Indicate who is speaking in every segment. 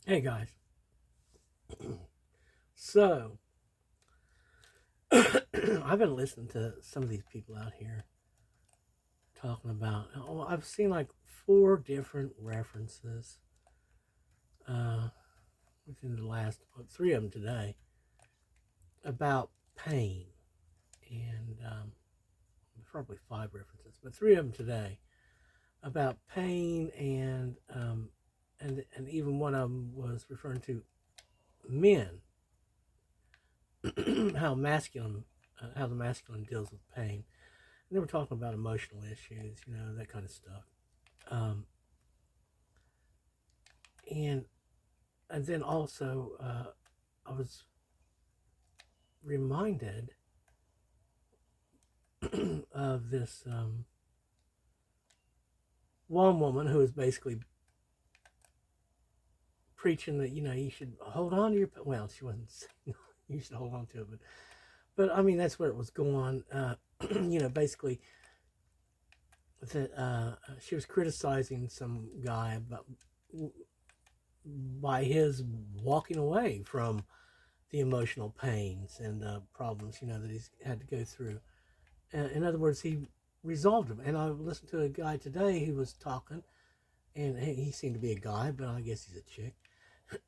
Speaker 1: Hey guys. So, I've been listening to some of these people out here talking about. Oh, I've seen like four different references uh, within the last three of them today about pain, and probably five references, but three of them today about pain, and even one of them was referring to men, how the masculine deals with pain. And they were talking about emotional issues, that kind of stuff. Um, and and then also, I was reminded of this one woman who was basically preaching that you should hold on to your, well, she wasn't saying you should hold on to it, but I mean that's where it was going. Basically that she was criticizing some guy about by his walking away from the emotional pains and problems, that he's had to go through. In other words, he resolved them. And I listened to a guy today who was talking, and he seemed to be a guy, but I guess he's a chick.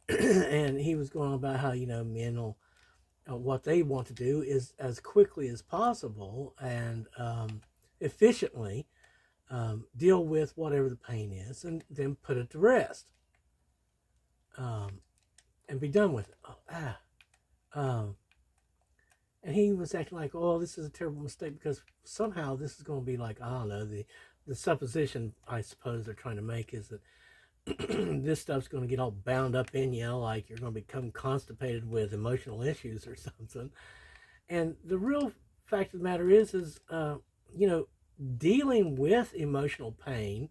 Speaker 1: And he was going on about how men will what they want to do is as quickly as possible and efficiently deal with whatever the pain is, and then put it to rest, um, and be done with it. Um, and he was acting like, "Oh, this is a terrible mistake because somehow this is going to be like, I don't know, the supposition I suppose they're trying to make is that this stuff's going to get all bound up in you, like you're going to become constipated with emotional issues or something." And the real fact of the matter is, you know, dealing with emotional pain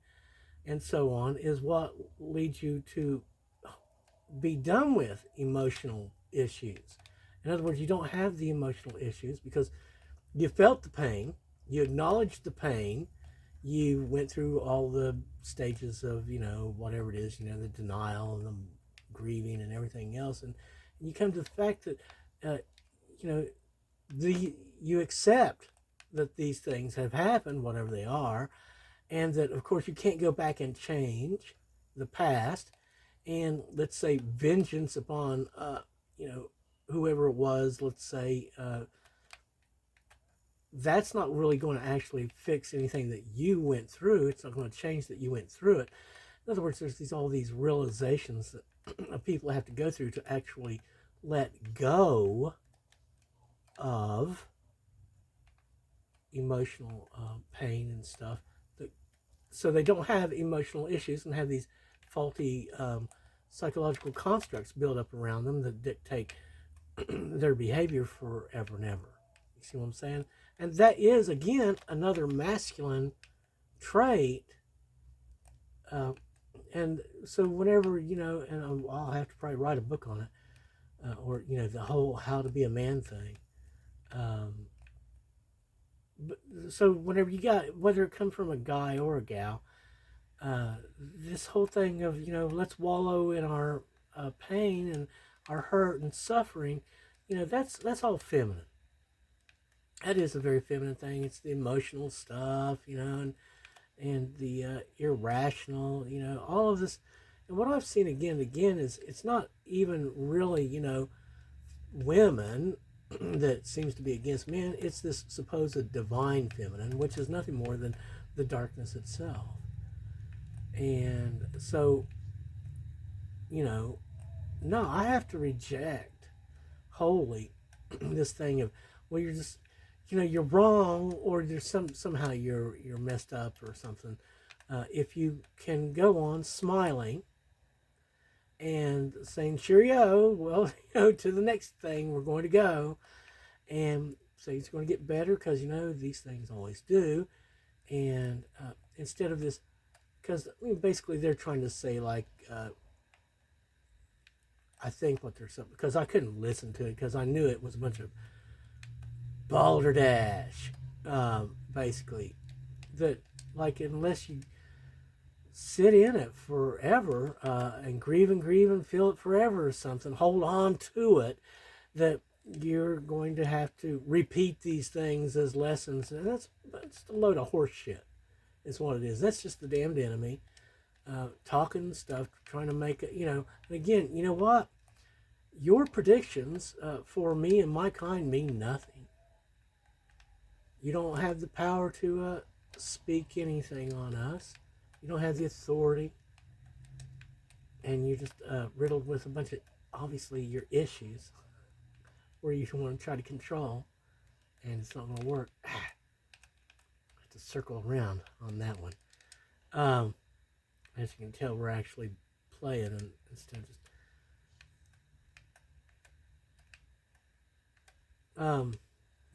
Speaker 1: and so on is what leads you to be done with emotional issues. In other words, you don't have the emotional issues because you felt the pain, you acknowledged the pain, you went through all the stages of, whatever it is, the denial and the grieving and everything else. And you come to the fact that, uh, you know, you accept that these things have happened, whatever they are, and that, of course, you can't go back and change the past and, let's say, vengeance upon, you know, whoever it was, let's say, that's not really going to actually fix anything that you went through. It's not going to change that you went through it. In other words, there's all these realizations that people have to go through to actually let go of emotional pain and stuff. That, so they don't have emotional issues and have these faulty psychological constructs built up around them that dictate their behavior forever and ever. You see what I'm saying? And that is, again, another masculine trait. Uh, and so, whenever, and I'll have to probably write a book on it, or, the whole how to be a man thing. Um, but, so, whenever you got, whether it comes from a guy or a gal, this whole thing of, let's wallow in our pain and our hurt and suffering, that's all feminine. That is a very feminine thing. It's the emotional stuff, and the irrational, all of this. And what I've seen again and again is it's not even really, women that seems to be against men. It's this supposed divine feminine, which is nothing more than the darkness itself. And so, you know, no, I have to reject wholly this thing of, well, you're just, you're wrong, or there's somehow you're messed up or something. If you can go on smiling and saying cheerio, well, to the next thing we're going to go, and say it's going to get better because these things always do, and instead of this, because basically they're trying to say like. I think what they're saying, because I couldn't listen to it because I knew it was a bunch of balderdash, basically. That, like, unless you sit in it forever and grieve and feel it forever or something. Hold on to it, that you're going to have to repeat these things as lessons. And that's a load of horse shit, is what it is. That's just the damned enemy talking stuff, trying to make it, And again, you know what? Your predictions for me and my kind mean nothing. You don't have the power to speak anything on us. You don't have the authority. And you're just riddled with a bunch of, obviously, your issues where you want to try to control. And it's not going to work. I have to circle around on that one. As you can tell, we're actually playing instead of just...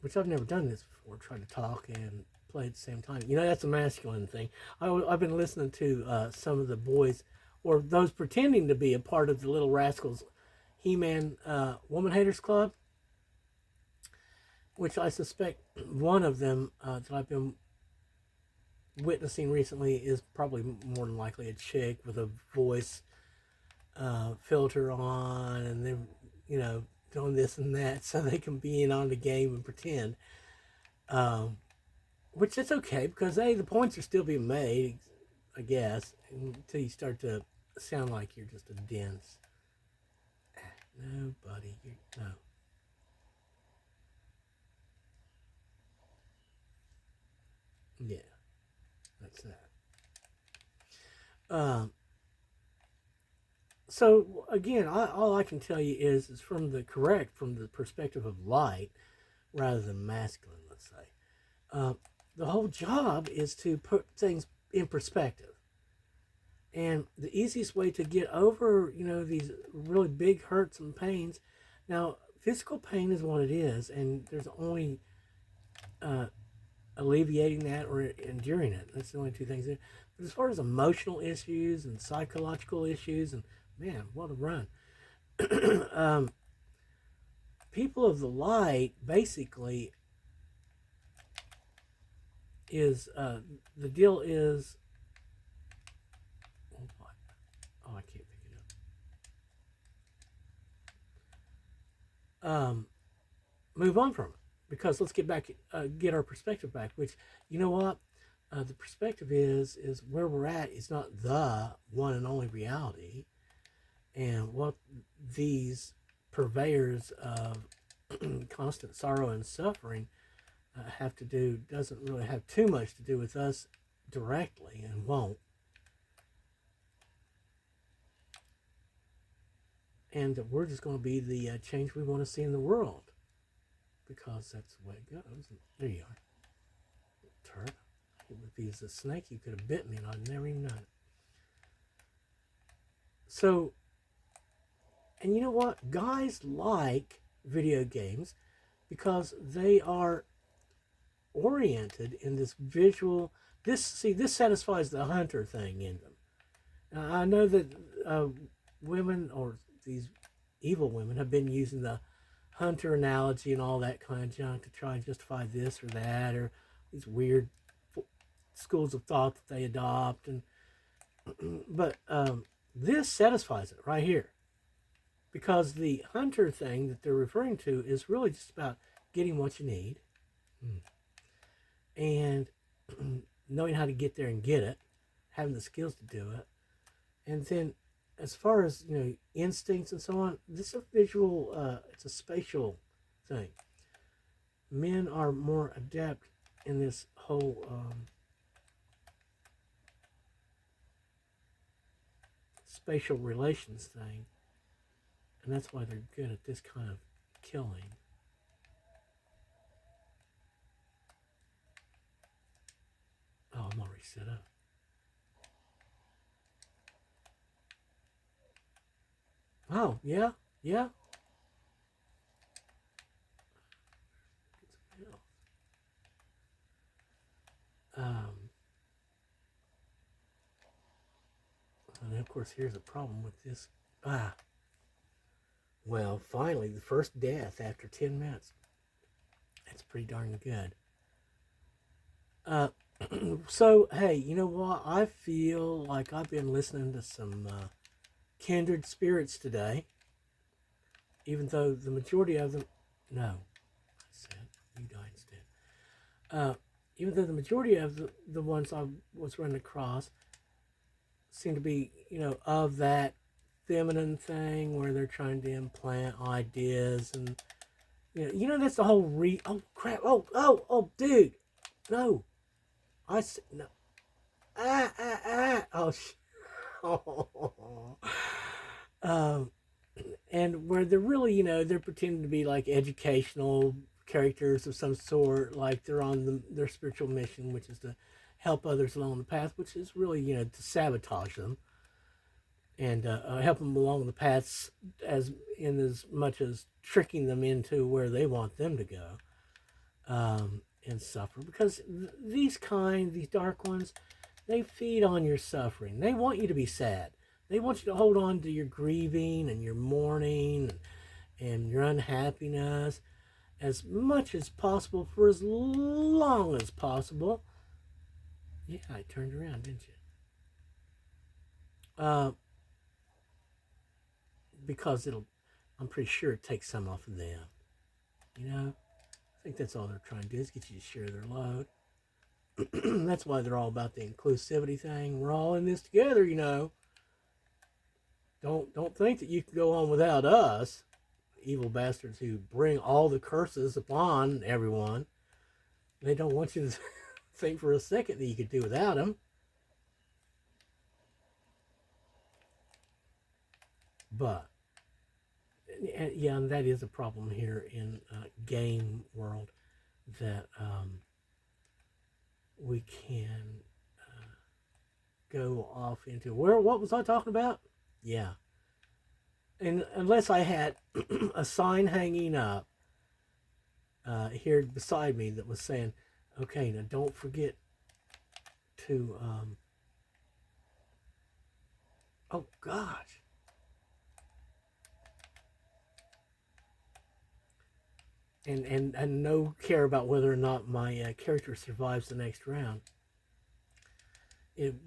Speaker 1: which I've never done this before, try to talk and play at the same time. That's a masculine thing. I've been listening to some of the boys, or those pretending to be a part of the Little Rascals He-Man Woman Haters Club, which I suspect one of them that I've been witnessing recently is probably more than likely a chick with a voice filter on, and then, doing this and that so they can be in on the game and pretend. Which is okay, because the points are still being made, I guess, until you start to sound like you're just a dense. No, buddy, no. Yeah, that's that. So again, all I can tell you is from the perspective of light rather than masculine, let's say. The whole job is to put things in perspective. And the easiest way to get over, these really big hurts and pains, now, physical pain is what it is, and there's only alleviating that or enduring it. That's the only two things. But as far as emotional issues and psychological issues, and man, what a run. People of the light basically is the deal is, I can't pick it up. Move on from it, because let's get our perspective back. Which, you know what, the perspective is where we're at is not the one and only reality, and what these purveyors of constant sorrow and suffering have to do doesn't really have too much to do with us directly, and won't. And we're just going to be the change we want to see in the world, because that's the way it goes. There you are. Turd. If he was a snake, he could have bit me, and I'd never even known it. So, and you know what? Guys like video games because they are oriented in this visual. This satisfies the hunter thing in them. Now, I know that women, or these evil women, have been using the hunter analogy and all that kind of junk to try and justify this or that, or these weird schools of thought that they adopt. And but this satisfies it right here, because the hunter thing that they're referring to is really just about getting what you need and knowing how to get there and get it, having the skills to do it. And then as far as, instincts and so on, this is a visual, it's a spatial thing. Men are more adept in this whole spatial relations thing, and that's why they're good at this kind of killing. Oh, I'm already set up. Oh, yeah. And of course, here's the problem with this. Well, finally, the first death after 10 minutes. That's pretty darn good. So, hey, you know what? I feel like I've been listening to some kindred spirits today, even though the majority of them, no, I said, you died instead. Uh, Even though the majority of the ones I was running across seem to be, of that feminine thing where they're trying to implant ideas and, that's the whole oh, crap, dude, no, no, oh, oh. Um, and where they're really, they're pretending to be like educational characters of some sort, like they're on their spiritual mission, which is to help others along the path, which is really, to sabotage them and help them along the paths as much as tricking them into where they want them to go and suffer. Because these dark ones, they feed on your suffering. They want you to be sad. They want you to hold on to your grieving and your mourning and your unhappiness as much as possible for as long as possible. Yeah, I turned around, didn't you? Because I'm pretty sure it takes some off of them. I think that's all they're trying to do is get you to share their load. That's why they're all about the inclusivity thing. We're all in this together. Don't think that you can go on without us, evil bastards who bring all the curses upon everyone. They don't want you to think for a second that you could do without them. But yeah, and that is a problem here in game world that we can go off into. What was I talking about? Yeah. And unless I had a sign hanging up here beside me that was saying, okay, now don't forget to, oh gosh. And no care about whether or not my character survives the next round. You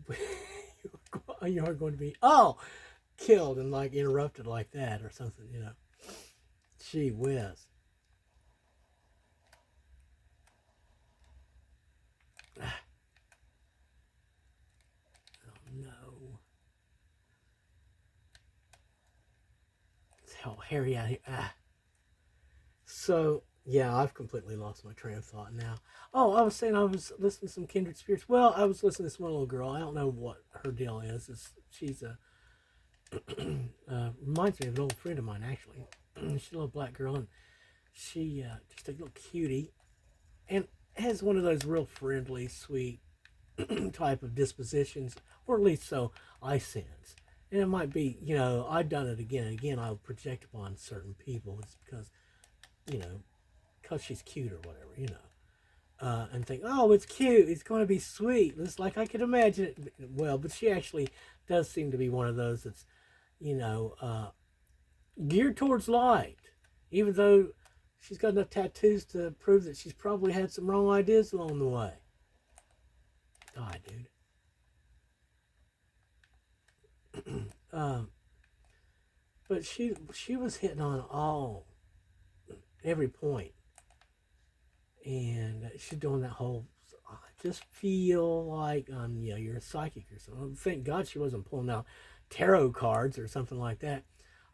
Speaker 1: are going to be, killed and like interrupted like that or something. Gee whiz. Oh no. It's hell hairy out here. So yeah, I've completely lost my train of thought now. Oh, I was saying I was listening to some kindred spirits. Well, I was listening to this one little girl. I don't know what her deal is. She's a reminds me of an old friend of mine actually. She's a little black girl and she just a little cutie and has one of those real friendly, sweet type of dispositions, or at least so I sense. And it might be, I've done it again and again. I'll project upon certain people. It's because she's cute or whatever. And think, oh, it's cute. It's going to be sweet. It's like I could imagine it. Well, but she actually does seem to be one of those that's, geared towards light, even though she's got enough tattoos to prove that she's probably had some wrong ideas along the way. Die, dude. But she was hitting on every point, and she's doing that whole. I just feel like you're a psychic or something. Thank God she wasn't pulling out tarot cards or something like that.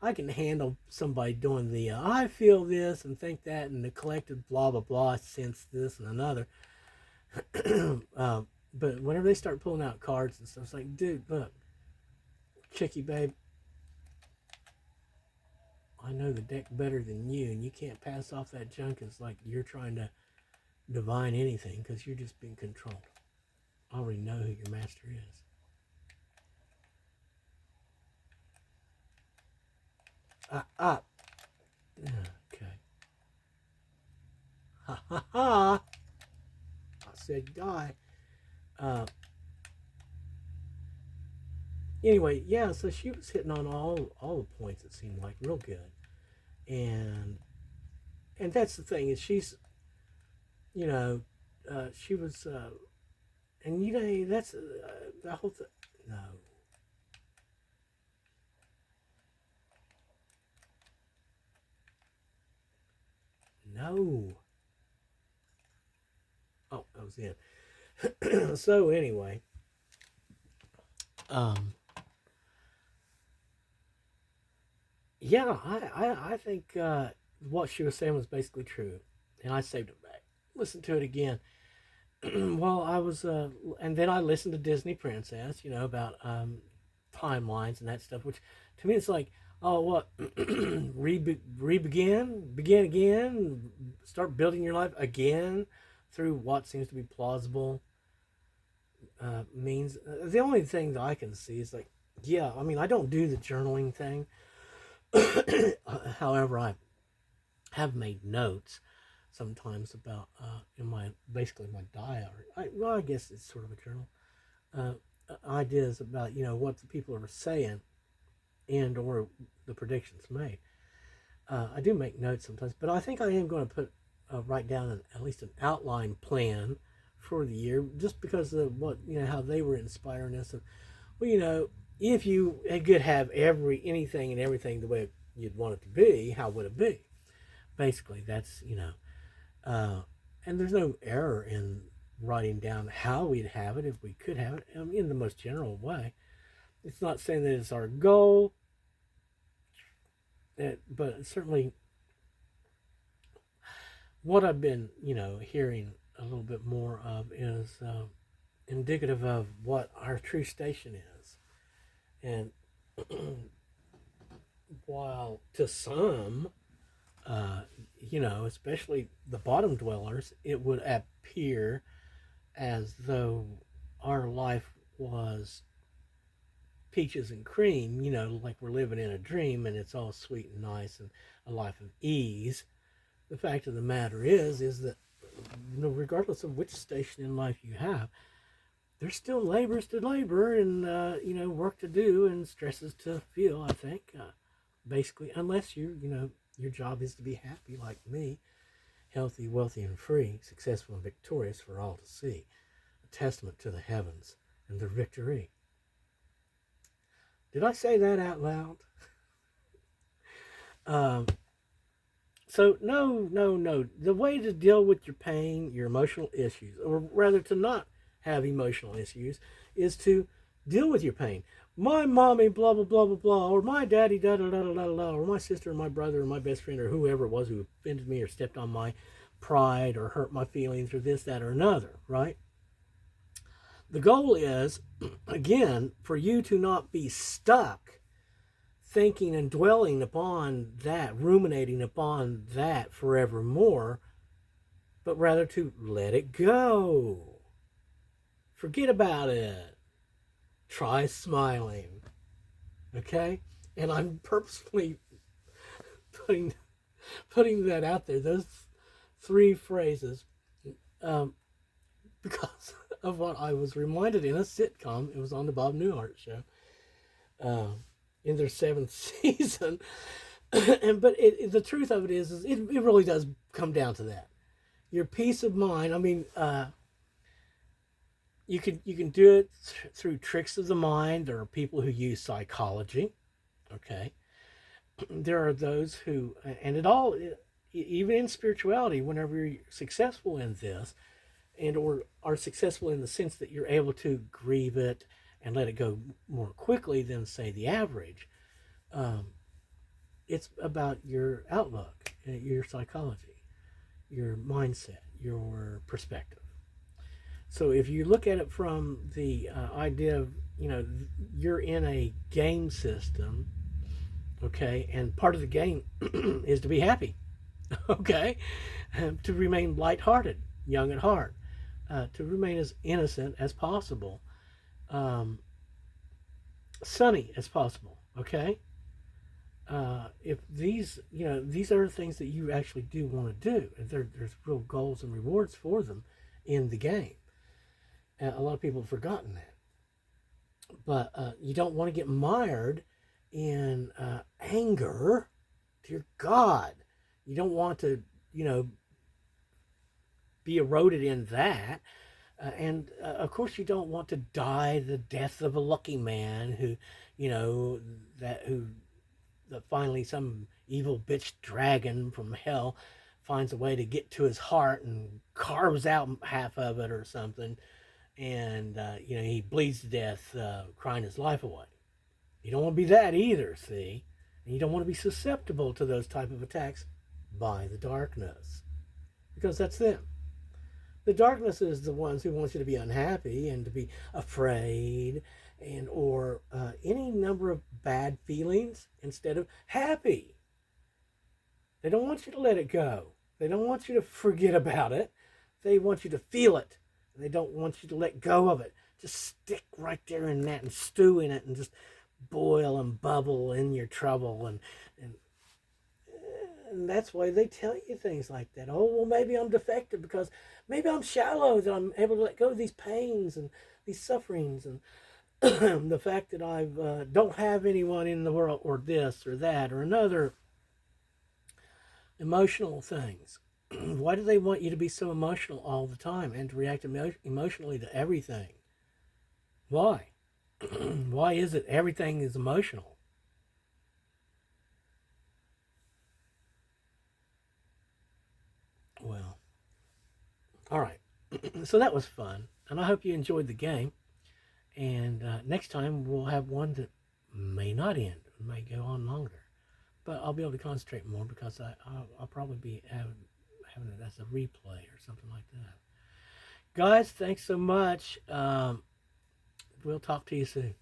Speaker 1: I can handle somebody doing the I feel this and think that and the collective blah blah blah sense this and another. But whenever they start pulling out cards and stuff, it's like, dude, look, chickie babe, I know the deck better than you, and you can't pass off that junk as like you're trying to divine anything because you're just being controlled. I already know who your master is. Okay. Ha ha ha. I said die. Anyway, yeah, so she was hitting on all the points, it seemed like, real good. And that's the thing, is she's, she was And you know, that's the whole thing. No. No. Oh, I was in. So anyway, um, yeah, I think what she was saying was basically true, and I saved it back. Listen to it again. Well, I was, and then I listened to Disney Princess, you know, about timelines and that stuff, which to me it's like, oh, what, begin again, start building your life again through what seems to be plausible means. The only thing that I can see is like, yeah, I mean, I don't do the journaling thing. However, I have made notes sometimes about in my basically my diary. Well, I guess it's sort of a journal. Ideas about what the people are saying and or the predictions made. I do make notes sometimes, but I think I am going to put write down at least an outline plan for the year, just because of what how they were inspiring us. Of, well, if you could have anything and everything the way you'd want it to be, how would it be? Basically, that's and there's no error in writing down how we'd have it if we could have it in the most general way. It's not saying that it's our goal, but certainly what I've been, hearing a little bit more of is indicative of what our true station is. And while to some, especially the bottom dwellers, it would appear as though our life was peaches and cream, like we're living in a dream and it's all sweet and nice and a life of ease. The fact of the matter is that regardless of which station in life you have, there's still labors to labor and work to do and stresses to feel. I think basically, unless your job is to be happy like me, healthy, wealthy, and free, successful and victorious for all to see, a testament to the heavens and their victory. Did I say that out loud? So no. The way to deal with your pain, your emotional issues, or rather to not have emotional issues, is to deal with your pain. My mommy, blah blah blah blah blah, or my daddy, da da da da da da, or my sister, or my brother, or my best friend, or whoever it was who offended me or stepped on my pride or hurt my feelings or this, that, or another. Right? The goal is, again, for you to not be stuck thinking and dwelling upon that, ruminating upon that forevermore, but rather to let it go. Forget about it. Try smiling. Okay? And I'm purposefully putting that out there, those three phrases, because of what I was reminded in a sitcom. It was on the Bob Newhart show. In their 7th season. But the truth of it is it really does come down to that. Your peace of mind. I mean, you can do it through tricks of the mind. There are people who use psychology. Okay. There are those who, and it all, even in spirituality, whenever you're successful in this, and or are successful in the sense that you're able to grieve it and let it go more quickly than, say, the average. It's about your outlook, your psychology, your mindset, your perspective. So if you look at it from the idea of, you're in a game system, okay, and part of the game is to be happy, okay, to remain lighthearted, young at heart, to remain as innocent as possible, sunny as possible, okay? If these are things that you actually do want to do, and there's real goals and rewards for them in the game. A lot of people have forgotten that. But you don't want to get mired in anger. Dear God, you don't want to, be eroded in that. Of course, you don't want to die the death of a lucky man who, you know, that finally some evil bitch dragon from hell finds a way to get to his heart and carves out half of it or something, and he bleeds to death, crying his life away. You don't want to be that either, see, and you don't want to be susceptible to those type of attacks by the darkness, because that's them. The darkness is the ones who want you to be unhappy and to be afraid and or any number of bad feelings instead of happy. They don't want you to let it go. They don't want you to forget about it. They want you to feel it. And they don't want you to let go of it. Just stick right there in that and stew in it and just boil and bubble in your trouble. And that's why they tell you things like that. Oh, well, maybe I'm defective because maybe I'm shallow, that I'm able to let go of these pains and these sufferings and the fact that I don't have anyone in the world or this or that or another. Emotional things. Why do they want you to be so emotional all the time and to react emotionally to everything? Why? Why is it everything is emotional? Well, all right. So that was fun, and I hope you enjoyed the game. And next time we'll have one that may not end, may go on longer, but I'll be able to concentrate more because I'll probably be having it as a replay or something like that. Guys, thanks so much. We'll talk to you soon.